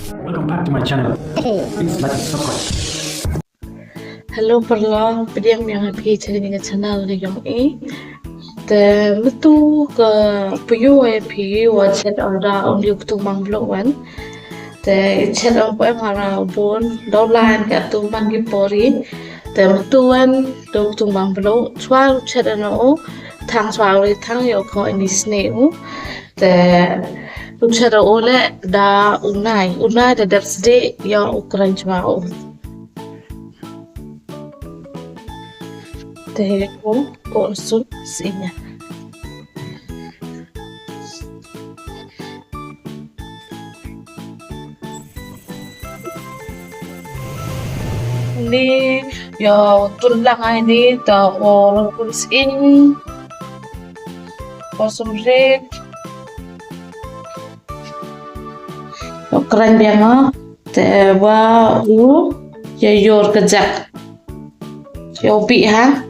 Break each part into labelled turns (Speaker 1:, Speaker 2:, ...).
Speaker 1: Welcome back to my channel. Please like and subscribe.
Speaker 2: Hello perla, pediam yang happy channel dengan channel ni yang the metu ke puyu happy watch it ora only to Bangbluh one. The chat on poem hara bon downline ka tu mangi pori. The metu one to Bangbluh chwa chat no thang chwa thang yo ko ini sneu. The Ucara oleh da unai da dapsde ya ukuran cuma teh konsul sini. Ini ya tulang ini da orang kulis in kosum red. Keren banget, tewa ya yor kejak, yopi ha.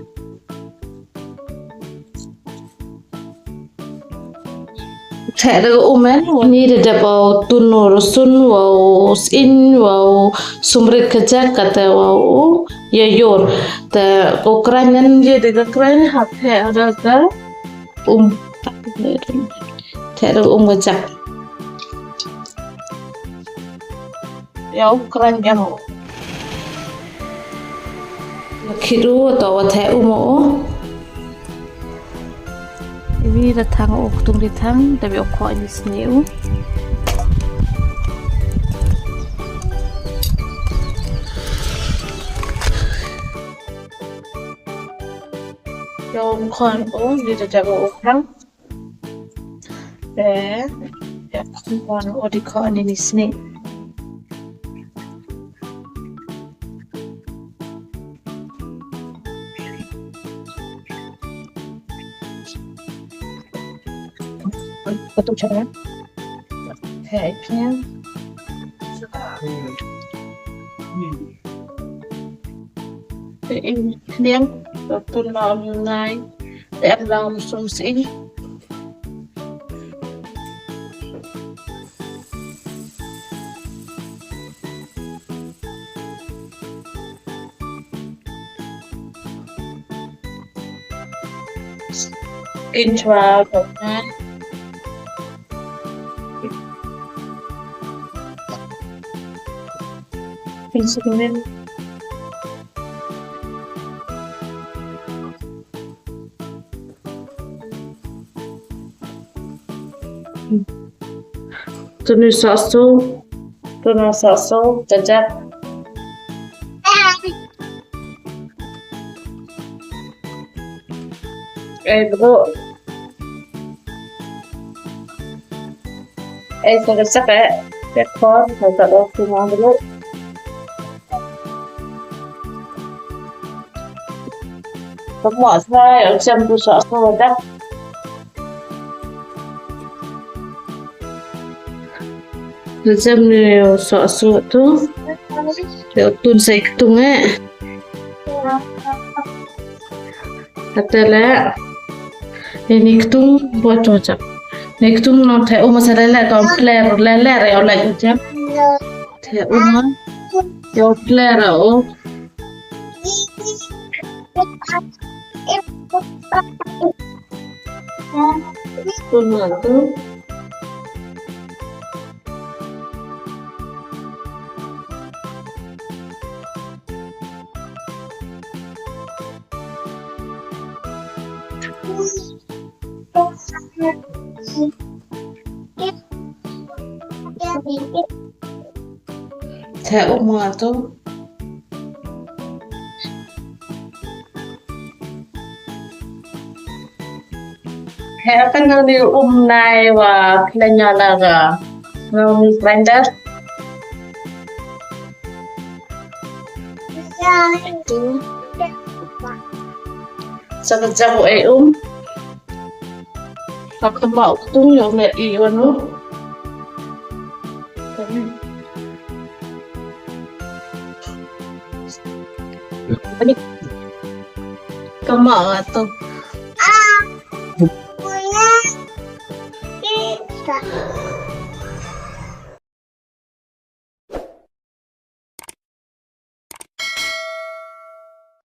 Speaker 2: Ada ini ada bau tunur sun, bau in, bau sumrit kejak kata bau ya yor. Te keren kan dia dengan keren hati ada ke ada kejak. Ya keren yang kiru atau teh umo ini datang Ktung ditang tapi aku ini sneu yang kon di datang orang ya kon di kon ini sneu betul cara kayaknya ini yang betul online dalam sumsi intro Instrument Tunu saso jajak bro saya rasa record kalau cuma dulu semua saya macam tu so dah macam ni so tu tun saya Ktung katalah ini Ktung buat macam ni Ktung nak teh masa lelak kau player ya lagi macam teh ya player Pnar tu teh tu apa nanti nai wa klenya laga ngomong blender itu sekejap aku mau Ktung yang lihat iwan lo ini kemak atau